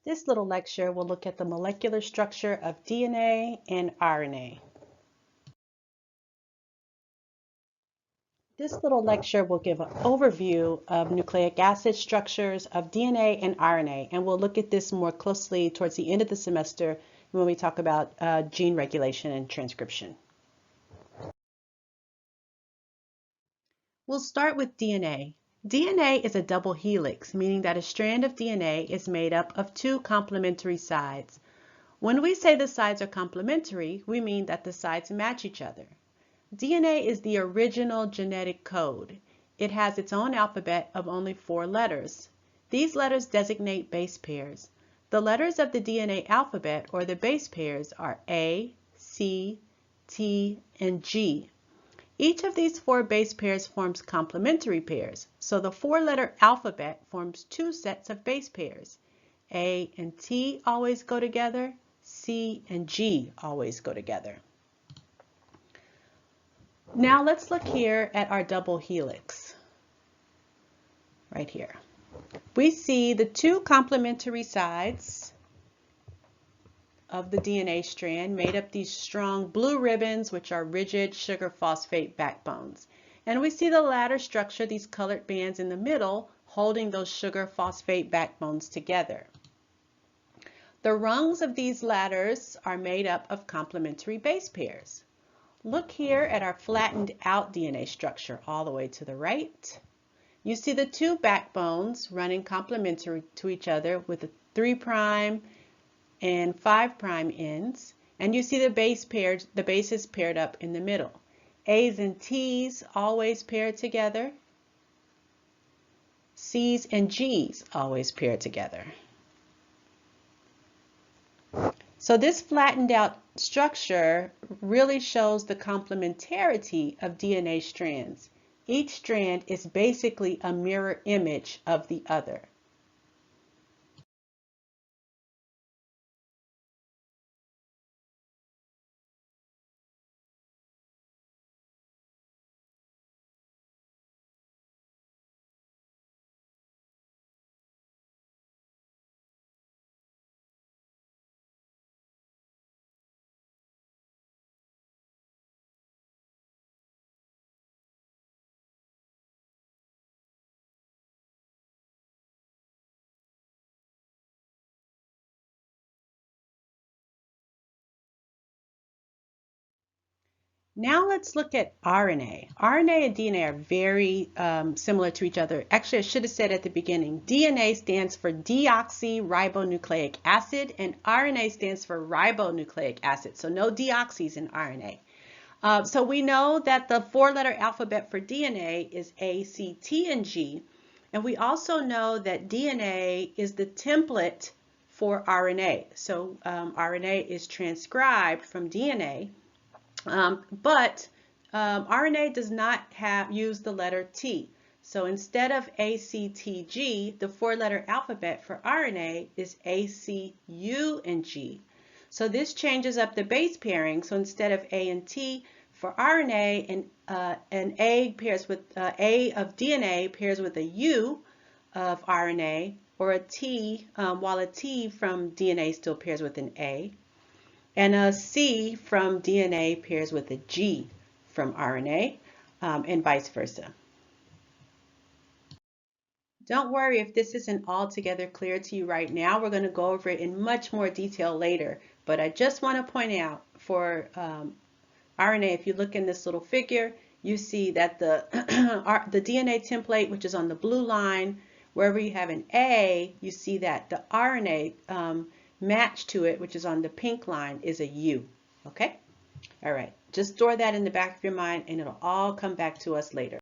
This little lecture will look at the molecular structure of DNA and RNA. This little lecture will give an overview of nucleic acid structures of DNA and RNA, and we'll look at this more closely towards the end of the semester when we talk about gene regulation and transcription. We'll start with DNA. DNA is a double helix, meaning that a strand of DNA is made up of two complementary sides. When we say the sides are complementary, we mean that the sides match each other. DNA is the original genetic code. It has its own alphabet of only 4 letters. These letters designate base pairs. The letters of the DNA alphabet, or the base pairs, are A, C, T, and G. Each of these 4 base pairs forms complementary pairs, so the 4-letter alphabet forms 2 sets of base pairs. A and T always go together, C and G always go together. Now let's look here at our double helix, right here. We see the 2 complementary sides of the DNA strand made up these strong blue ribbons, which are rigid sugar phosphate backbones. And we see the ladder structure, these colored bands in the middle, holding those sugar phosphate backbones together. The rungs of these ladders are made up of complementary base pairs. Look here at our flattened out DNA structure all the way to the right. You see the 2 backbones running complementary to each other with a 3' and 5' ends, and you see the bases paired up in the middle. A's and T's always paired together. C's and G's always paired together. So this flattened out structure really shows the complementarity of DNA strands. Each strand is basically a mirror image of the other. Now let's look at RNA. RNA and DNA are very similar to each other. Actually, I should have said at the beginning, DNA stands for deoxyribonucleic acid and RNA stands for ribonucleic acid. So no deoxys in RNA. So we know that the 4-letter alphabet for DNA is A, C, T, and G. And we also know that DNA is the template for RNA. So RNA is transcribed from DNA. But RNA does not use the letter T. So instead of ACTG, the 4-letter alphabet for RNA is ACU and G. So this changes up the base pairing. So instead of A and T for RNA, an A pairs with A of DNA pairs with a U of RNA, or a T, while a T from DNA still pairs with an A. And a C from DNA pairs with a G from RNA, and vice versa. Don't worry if this isn't altogether clear to you right now. We're going to go over it in much more detail later. But I just want to point out for RNA, if you look in this little figure, you see that the DNA template, which is on the blue line, wherever you have an A, you see that the RNA match to it, which is on the pink line, is a U. Okay? All right. Just store that in the back of your mind and it'll all come back to us later.